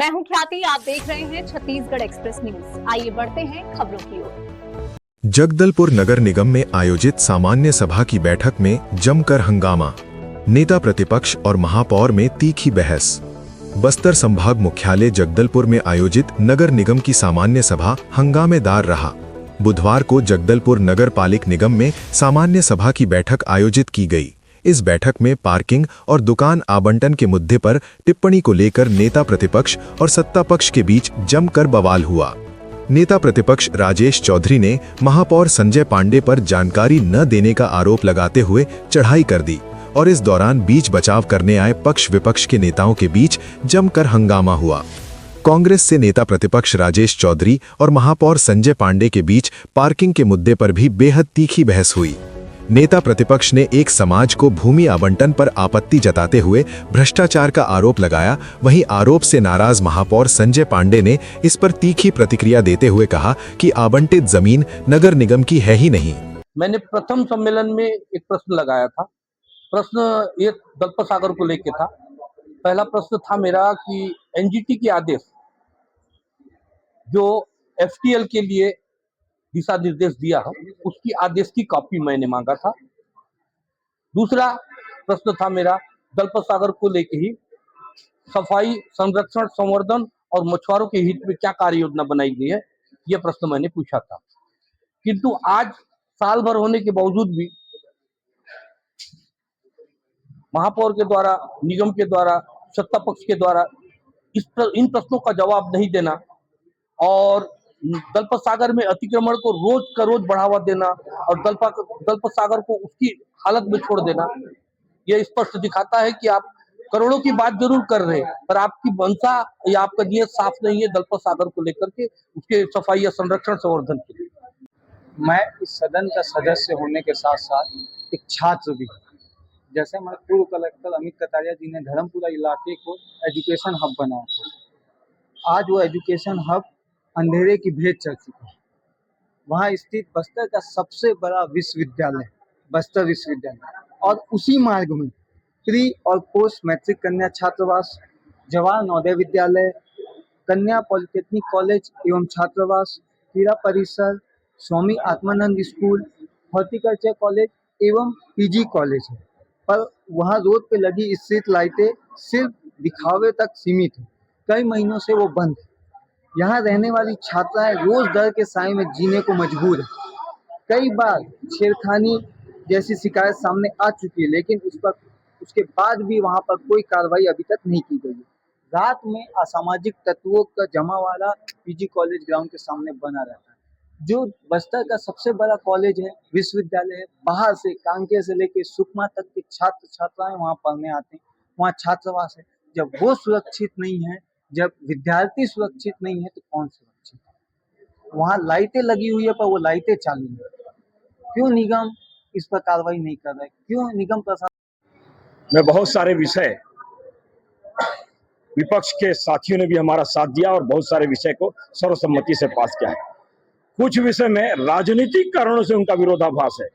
मैं हूं ख्याति, आप देख रहे हैं छत्तीसगढ़ एक्सप्रेस न्यूज। आइए बढ़ते हैं खबरों की ओर। जगदलपुर नगर निगम में आयोजित सामान्य सभा की बैठक में जमकर हंगामा। नेता प्रतिपक्ष और महापौर में तीखी बहस। बस्तर संभाग मुख्यालय जगदलपुर में आयोजित नगर निगम की सामान्य सभा हंगामेदार रहा। बुधवार को जगदलपुर नगर पालिक निगम में सामान्य सभा की बैठक आयोजित की गई। इस बैठक में पार्किंग और दुकान आवंटन के मुद्दे पर टिप्पणी को लेकर नेता प्रतिपक्ष और सत्ता पक्ष के बीच जमकर बवाल हुआ। नेता प्रतिपक्ष राजेश चौधरी ने महापौर संजय पांडे पर जानकारी न देने का आरोप लगाते हुए चढ़ाई कर दी और इस दौरान बीच बचाव करने आए पक्ष विपक्ष के नेताओं के बीच जमकर हंगामा हुआ। कांग्रेस से नेता प्रतिपक्ष राजेश चौधरी और महापौर संजय पांडे के बीच पार्किंग के मुद्दे पर भी बेहद तीखी बहस हुई। नेता प्रतिपक्ष ने एक समाज को भूमि आवंटन पर आपत्ति जताते हुए भ्रष्टाचार का आरोप लगाया। वहीं आरोप से नाराज महापौर संजय पांडे ने इस पर तीखी प्रतिक्रिया देते हुए कहा कि आवंटित जमीन नगर निगम की है ही नहीं। मैंने प्रथम सम्मेलन में एक प्रश्न लगाया था। प्रश्न ये दलपत सागर को लेकर था। पहला प्रश्न था मेरा कि एनजीटी के आदेश जो एफटीएल के लिए दिशा निर्देश दिया है, उसकी आदेश की कॉपी मैंने मांगा था। दूसरा प्रश्न था मेरा दलपत सागर को लेकर ही सफाई, संरक्षण, संवर्धन और मछुआरों के हित में क्या कार्य योजना बनाई गई है, यह प्रश्न मैंने पूछा था। किंतु आज साल भर होने के बावजूद भी महापौर के द्वारा, निगम के द्वारा, सत्ता पक्ष के द्वारा इन प्रश्नों का जवाब नहीं देना और दलपत सागर में अतिक्रमण को रोज का रोज बढ़ावा देना और दलपत सागर को उसकी हालत में छोड़ देना, यह स्पष्ट दिखाता है कि आप करोड़ों की बात जरूर कर रहे हैं, पर आपकी मंशा या आपका नियत साफ नहीं है दलपत सागर को लेकर के, उसके सफाई या संरक्षण संवर्धन के लिए। मैं इस सदन का सदस्य होने के साथ साथ एक छात्र भी। जैसे हमारे पूर्व कलेक्टर अमित कटारिया जी ने धर्मपुरा इलाके को एजुकेशन हब बनाया था, आज वो एजुकेशन हब अंधेरे की भेंट चढ़ चुका है। वहाँ स्थित बस्तर का सबसे बड़ा विश्वविद्यालय बस्तर विश्वविद्यालय और उसी मार्ग में प्री और पोस्ट मैट्रिक कन्या छात्रावास, जवाहर नवोदय विद्यालय, कन्या पॉलिटेक्निक कॉलेज एवं छात्रावास, क्रीड़ा परिसर, Swami Atmanand school, horticulture college एवं पीजी कॉलेज है। पर वहाँ रोड पे लगी स्ट्रीट लाइटें सिर्फ दिखावे तक सीमित है। कई महीनों से वो बंद है। यहाँ रहने वाली छात्राएं रोज डर के साए में जीने को मजबूर है। कई बार छेड़खानी जैसी शिकायत सामने आ चुकी है, लेकिन उसके बाद भी वहाँ पर कोई कार्रवाई अभी तक नहीं की गई है। रात में असामाजिक तत्वों का जमावड़ा पीजी कॉलेज ग्राउंड के सामने बना रहता है। जो बस्तर का सबसे बड़ा कॉलेज है, विश्वविद्यालय है, बाहर से कांकेर से लेकर सुकमा तक के छात्र छात्राएं वहाँ पढ़ने आते हैं। वहाँ छात्रावास है। जब वो सुरक्षित नहीं है, जब विद्यार्थी सुरक्षित नहीं है, तो कौन सुरक्षित है? वहाँ लाइटें लगी हुई है, पर वो लाइटें चालू है। क्यों निगम इस पर कार्रवाई नहीं कर रहा है? क्यों निगम प्रशासन में बहुत सारे विषय विपक्ष के साथियों ने भी हमारा साथ दिया और बहुत सारे विषय को सर्वसम्मति से पास किया है। कुछ विषय में राजनीतिक कारणों से उनका विरोधाभास है।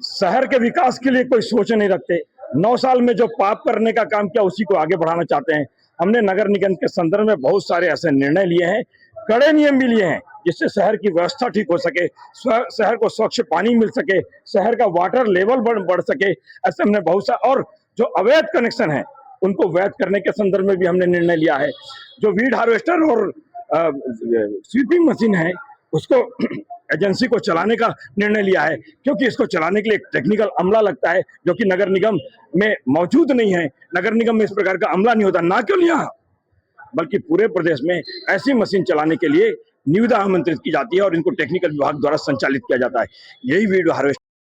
शहर के विकास के लिए कोई सोच नहीं रखते। 9 साल में जो पाप करने का काम किया उसी को आगे बढ़ाना चाहते हैं। हमने नगर निगम के संदर्भ में बहुत सारे ऐसे निर्णय लिए हैं, कड़े नियम भी लिए हैं, जिससे शहर की व्यवस्था ठीक हो सके, शहर को स्वच्छ पानी मिल सके, शहर का वाटर लेवल बढ़ सके। ऐसे हमने बहुत सा, और जो अवैध कनेक्शन है उनको वैध करने के संदर्भ में भी हमने निर्णय लिया है। जो वीड हार्वेस्टर और स्वीपिंग मशीन है उसको एजेंसी को चलाने का निर्णय लिया है, क्योंकि इसको चलाने के लिए एक टेक्निकल अमला लगता है जो कि नगर निगम में मौजूद नहीं है। नगर निगम में इस प्रकार का अमला नहीं होता, ना केवल यहाँ बल्कि पूरे प्रदेश में ऐसी मशीन चलाने के लिए निविदा आमंत्रित की जाती है और इनको टेक्निकल विभाग द्वारा संचालित किया जाता है। यही वीडियो हार्वेस्टर